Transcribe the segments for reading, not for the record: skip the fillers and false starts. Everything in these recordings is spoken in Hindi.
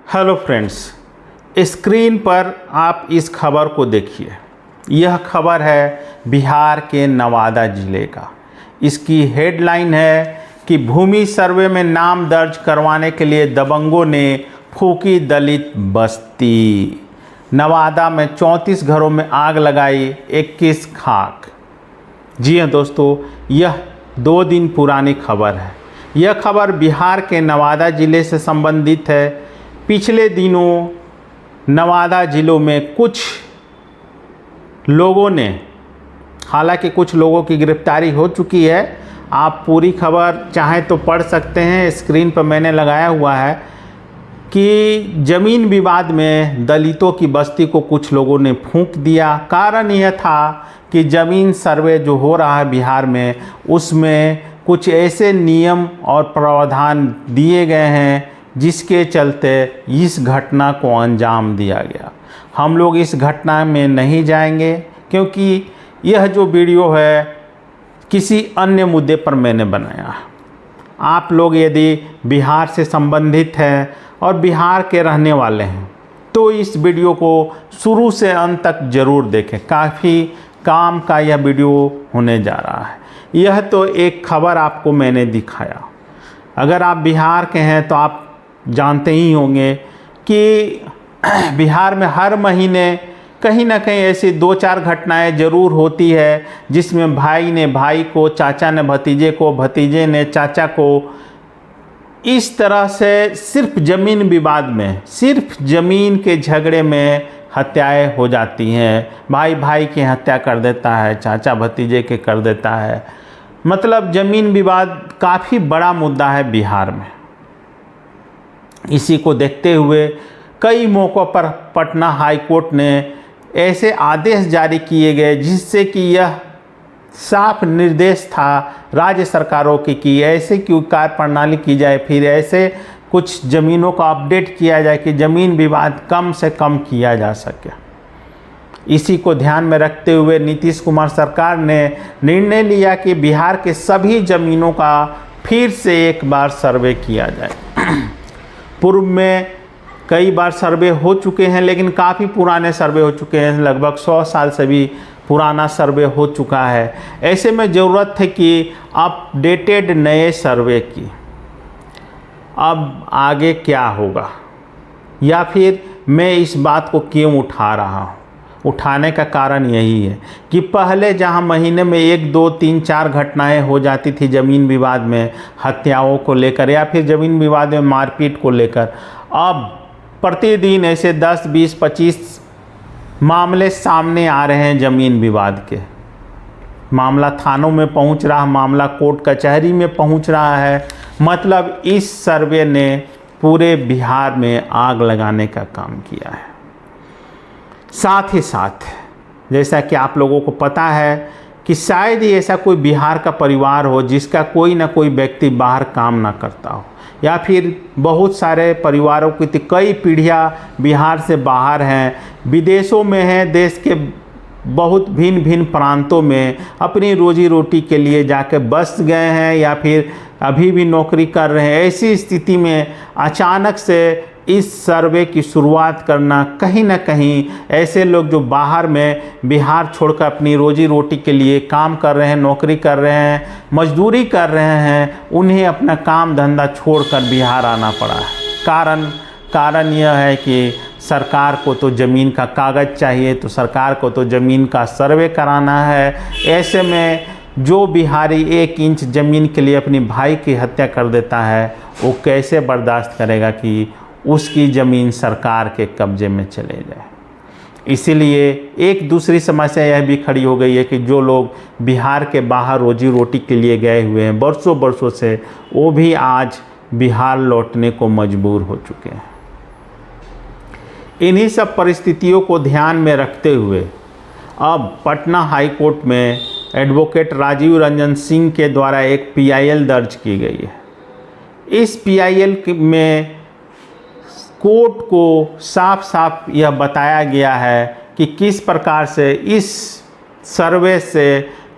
हेलो फ्रेंड्स, स्क्रीन पर आप इस खबर को देखिए। यह खबर है बिहार के नवादा ज़िले का। इसकी हेडलाइन है कि भूमि सर्वे में नाम दर्ज करवाने के लिए दबंगों ने फूकी दलित बस्ती। नवादा में 34 घरों में आग लगाई, 21 खाक। जी हाँ दोस्तों, यह 2 दिन पुरानी खबर है। यह खबर बिहार के नवादा ज़िले से संबंधित है। पिछले दिनों नवादा ज़िलों में कुछ लोगों ने, हालांकि कुछ लोगों की गिरफ्तारी हो चुकी है। आप पूरी खबर चाहें तो पढ़ सकते हैं, स्क्रीन पर मैंने लगाया हुआ है कि ज़मीन विवाद में दलितों की बस्ती को कुछ लोगों ने फूंक दिया। कारण यह था कि ज़मीन सर्वे जो हो रहा है बिहार में, उसमें कुछ ऐसे नियम और प्रावधान दिए गए हैं जिसके चलते इस घटना को अंजाम दिया गया। हम लोग इस घटना में नहीं जाएंगे क्योंकि यह जो वीडियो है किसी अन्य मुद्दे पर मैंने बनाया। आप लोग यदि बिहार से संबंधित हैं और बिहार के रहने वाले हैं तो इस वीडियो को शुरू से अंत तक ज़रूर देखें। काफ़ी काम का यह वीडियो होने जा रहा है। यह तो एक खबर आपको मैंने दिखाया। अगर आप बिहार के हैं तो आप जानते ही होंगे कि बिहार में हर महीने कहीं ना कहीं ऐसी 2-4 घटनाएं ज़रूर होती है जिसमें भाई ने भाई को, चाचा ने भतीजे को, भतीजे ने चाचा को, इस तरह से सिर्फ ज़मीन विवाद में, सिर्फ ज़मीन के झगड़े में हत्याएं हो जाती हैं। भाई भाई की हत्या कर देता है, चाचा भतीजे के कर देता है। मतलब ज़मीन विवाद काफ़ी बड़ा मुद्दा है बिहार में। इसी को देखते हुए कई मौक़ों पर पटना हाई कोर्ट ने ऐसे आदेश जारी किए गए जिससे कि यह साफ निर्देश था राज्य सरकारों की कि ऐसे की कार्य प्रणाली की जाए, फिर ऐसे कुछ ज़मीनों का अपडेट किया जाए कि ज़मीन विवाद कम से कम किया जा सके। इसी को ध्यान में रखते हुए नीतीश कुमार सरकार ने निर्णय लिया कि बिहार के सभी ज़मीनों का फिर से एक बार सर्वे किया जाए। पूर्व में कई बार सर्वे हो चुके हैं, लेकिन काफ़ी पुराने सर्वे हो चुके हैं। लगभग 100 साल से भी पुराना सर्वे हो चुका है। ऐसे में ज़रूरत है कि अपडेटेड नए सर्वे की। अब आगे क्या होगा, या फिर मैं इस बात को क्यों उठा रहा हूँ? उठाने का कारण यही है कि पहले जहाँ महीने में 1, 2, 3, 4 घटनाएं हो जाती थी ज़मीन विवाद में, हत्याओं को लेकर या फिर ज़मीन विवाद में मारपीट को लेकर, अब प्रतिदिन ऐसे 10, 20, 25 मामले सामने आ रहे हैं ज़मीन विवाद के। मामला थानों में पहुंच रहा है, मामला कोर्ट कचहरी में पहुंच रहा है। मतलब इस सर्वे ने पूरे बिहार में आग लगाने का काम किया है। साथ ही साथ जैसा कि आप लोगों को पता है कि शायद ही ऐसा कोई बिहार का परिवार हो जिसका कोई ना कोई व्यक्ति बाहर काम ना करता हो, या फिर बहुत सारे परिवारों की कई पीढ़ियां बिहार से बाहर हैं, विदेशों में हैं, देश के बहुत भिन्न भिन्न प्रांतों में अपनी रोजी रोटी के लिए जाके बस गए हैं या फिर अभी भी नौकरी कर रहे हैं। ऐसी स्थिति में अचानक से इस सर्वे की शुरुआत करना, कहीं ना कहीं ऐसे लोग जो बाहर में बिहार छोड़कर अपनी रोजी रोटी के लिए काम कर रहे हैं, नौकरी कर रहे हैं, मजदूरी कर रहे हैं, उन्हें अपना काम धंधा छोड़कर बिहार आना पड़ा है। कारण यह है कि सरकार को तो ज़मीन का कागज़ चाहिए, तो सरकार को तो ज़मीन का सर्वे कराना है। ऐसे में जो बिहारी 1 इंच ज़मीन के लिए अपनी भाई की हत्या कर देता है, वो कैसे बर्दाश्त करेगा कि उसकी ज़मीन सरकार के कब्ज़े में चले जाए। इसीलिए एक दूसरी समस्या यह भी खड़ी हो गई है कि जो लोग बिहार के बाहर रोजी रोटी के लिए गए हुए हैं बरसों बरसों से, वो भी आज बिहार लौटने को मजबूर हो चुके हैं। इन्हीं सब परिस्थितियों को ध्यान में रखते हुए अब पटना हाई कोर्ट में एडवोकेट राजीव रंजन सिंह के द्वारा एक PIL दर्ज की गई है। इस PIL में कोर्ट को साफ साफ यह बताया गया है कि किस प्रकार से इस सर्वे से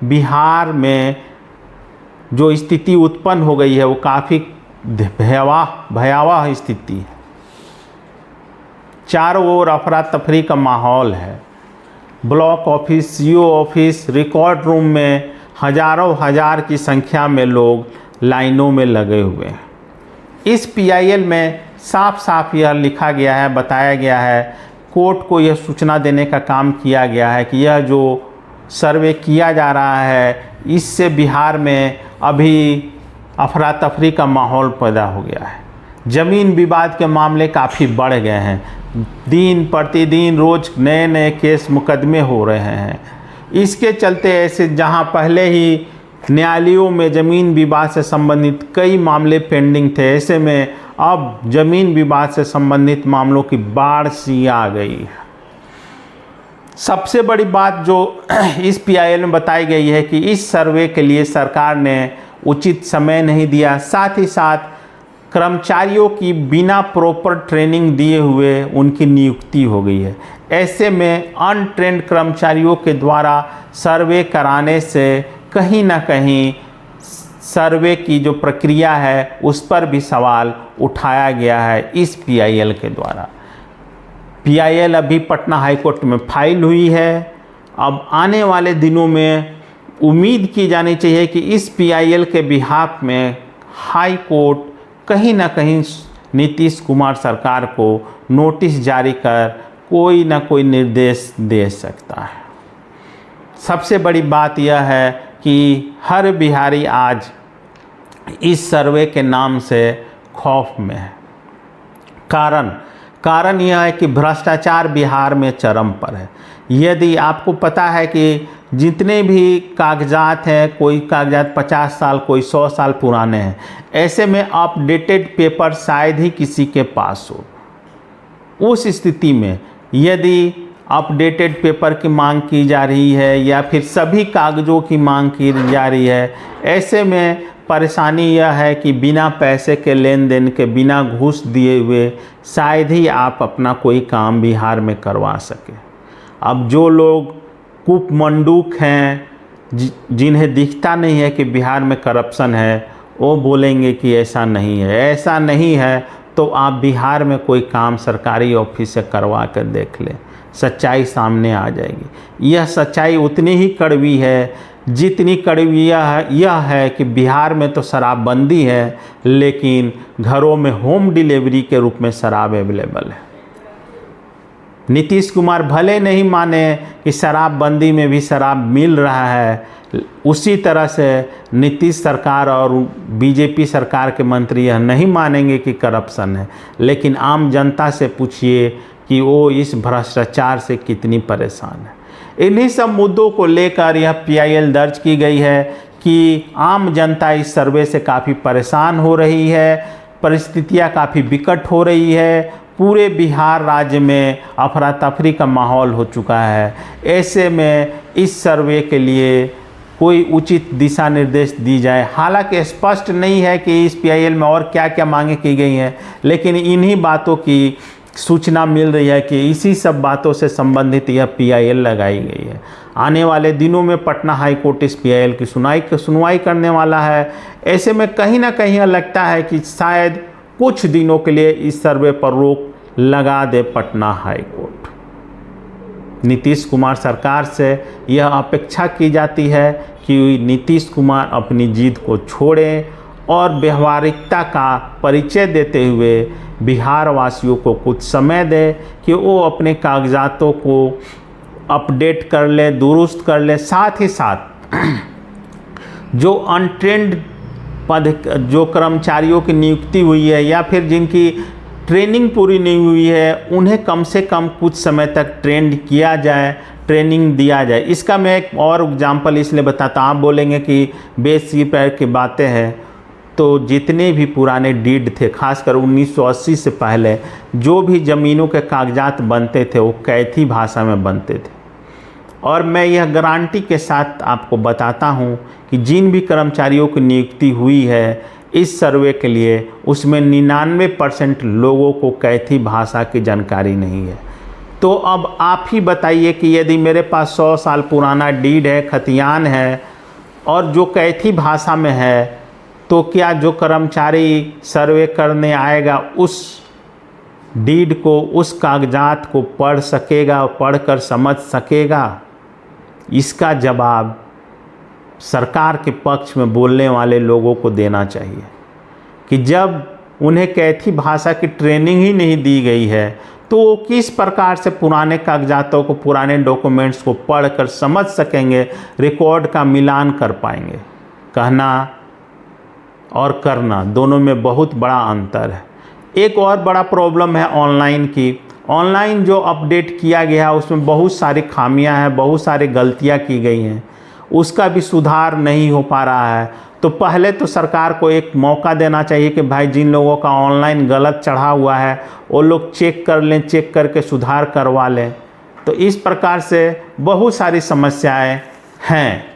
बिहार में जो स्थिति उत्पन्न हो गई है वो काफ़ी भयावह स्थिति है। चारों ओर अफरा तफरी का माहौल है। Block office, CO office, record room में हजारों हजार की संख्या में लोग लाइनों में लगे हुए हैं। इस PIL में साफ साफ यह लिखा गया है, बताया गया है, कोर्ट को यह सूचना देने का काम किया गया है कि यह जो सर्वे किया जा रहा है इससे बिहार में अभी अफरा तफरी का माहौल पैदा हो गया है। ज़मीन विवाद के मामले काफ़ी बढ़ गए हैं। दिन प्रतिदिन रोज़ नए नए केस मुकदमे हो रहे हैं। इसके चलते ऐसे जहां पहले ही न्यायालयों में ज़मीन विवाद से संबंधित कई मामले पेंडिंग थे, ऐसे में अब ज़मीन विवाद से संबंधित मामलों की बाढ़ सी आ गई है। सबसे बड़ी बात जो इस PIL में बताई गई है कि इस सर्वे के लिए सरकार ने उचित समय नहीं दिया, साथ ही साथ कर्मचारियों की बिना प्रॉपर ट्रेनिंग दिए हुए उनकी नियुक्ति हो गई है। ऐसे में अनट्रेंड कर्मचारियों के द्वारा सर्वे कराने से कहीं ना कहीं सर्वे की जो प्रक्रिया है उस पर भी सवाल उठाया गया है इस PIL के द्वारा। PIL अभी पटना हाई कोर्ट में फाइल हुई है। अब आने वाले दिनों में उम्मीद की जानी चाहिए कि इस PIL के बिहाफ में हाई कोर्ट कहीं ना कहीं नीतीश कुमार सरकार को नोटिस जारी कर कोई ना कोई निर्देश दे सकता है। सबसे बड़ी बात यह है कि हर बिहारी आज इस सर्वे के नाम से खौफ में है। कारण यह है कि भ्रष्टाचार बिहार में चरम पर है। यदि आपको पता है कि जितने भी कागजात हैं, कोई कागजात 50 साल, कोई 100 साल पुराने हैं, ऐसे में अपडेटेड पेपर शायद ही किसी के पास हो। उस स्थिति में यदि अपडेटेड पेपर की मांग की जा रही है या फिर सभी कागज़ों की मांग की जा रही है, ऐसे में परेशानी यह है कि बिना पैसे के लेन देन के, बिना घूस दिए हुए शायद ही आप अपना कोई काम बिहार में करवा सके। अब जो लोग कूपमंडूक हैं, जिन्हें दिखता नहीं है कि बिहार में करप्शन है, वो बोलेंगे कि ऐसा नहीं है। ऐसा नहीं है तो आप बिहार में कोई काम सरकारी ऑफिस से करवा कर देख लें, सच्चाई सामने आ जाएगी। यह सच्चाई उतनी ही कड़वी है जितनी कड़वी यह है कि बिहार में तो शराबबंदी है, लेकिन घरों में होम डिलीवरी के रूप में शराब अवेलेबल है। नीतीश कुमार भले नहीं माने कि शराबबंदी में भी शराब मिल रहा है, उसी तरह से नीतीश सरकार और बीजेपी सरकार के मंत्री यह नहीं मानेंगे कि करप्शन है, लेकिन आम जनता से पूछिए कि वो इस भ्रष्टाचार से कितनी परेशान है। इन्हीं सब मुद्दों को लेकर यह PIL दर्ज की गई है कि आम जनता इस सर्वे से काफ़ी परेशान हो रही है, परिस्थितियां काफ़ी विकट हो रही है, पूरे बिहार राज्य में अफरा तफरी का माहौल हो चुका है। ऐसे में इस सर्वे के लिए कोई उचित दिशा निर्देश दी जाए। हालांकि स्पष्ट नहीं है कि इस PIL में और क्या क्या मांगे की गई हैं, लेकिन इन्हीं बातों की सूचना मिल रही है कि इसी सब बातों से संबंधित यह PIL लगाई गई है। आने वाले दिनों में पटना हाई कोर्ट इस PIL की सुनवाई करने वाला है। ऐसे में कहीं ना कहीं लगता है कि शायद कुछ दिनों के लिए इस सर्वे पर रोक लगा दे पटना हाई कोर्ट। नीतीश कुमार सरकार से यह अपेक्षा की जाती है कि नीतीश कुमार अपनी जिद को छोड़ें और व्यवहारिकता का परिचय देते हुए बिहार वासियों को कुछ समय दें कि वो अपने कागजातों को अपडेट कर ले, दुरुस्त कर ले। साथ ही साथ जो अनट्रेंड पद, जो कर्मचारियों की नियुक्ति हुई है या फिर जिनकी ट्रेनिंग पूरी नहीं हुई है, उन्हें कम से कम कुछ समय तक ट्रेंड किया जाए, ट्रेनिंग दिया जाए। इसका मैं एक और एग्जांपल इसलिए बताता हूँ। आप बोलेंगे कि बेसिर पैर की बातें हैं, तो जितने भी पुराने डीड थे, खासकर 1980 से पहले जो भी ज़मीनों के कागजात बनते थे वो कैथी भाषा में बनते थे। और मैं यह गारंटी के साथ आपको बताता हूँ कि जिन भी कर्मचारियों की नियुक्ति हुई है इस सर्वे के लिए, उसमें 99% लोगों को कैथी भाषा की जानकारी नहीं है। तो अब आप ही बताइए कि यदि मेरे पास 100 साल पुराना डीड है, खतियान है और जो कैथी भाषा में है, तो क्या जो कर्मचारी सर्वे करने आएगा उस डीड को, उस कागजात को पढ़ सकेगा और पढ़कर समझ सकेगा? इसका जवाब सरकार के पक्ष में बोलने वाले लोगों को देना चाहिए कि जब उन्हें कैथी भाषा की ट्रेनिंग ही नहीं दी गई है तो वो किस प्रकार से पुराने कागजातों को, पुराने डॉक्यूमेंट्स को पढ़कर समझ सकेंगे, रिकॉर्ड का मिलान कर पाएंगे? कहना और करना दोनों में बहुत बड़ा अंतर है। एक और बड़ा प्रॉब्लम है ऑनलाइन की। ऑनलाइन जो अपडेट किया गया है उसमें बहुत सारी खामियां हैं, बहुत सारी गलतियां की गई हैं, उसका भी सुधार नहीं हो पा रहा है। तो पहले तो सरकार को एक मौका देना चाहिए कि भाई जिन लोगों का ऑनलाइन गलत चढ़ा हुआ है वो लोग चेक कर लें, चेक करके सुधार करवा लें। तो इस प्रकार से बहुत सारी समस्याएं हैं।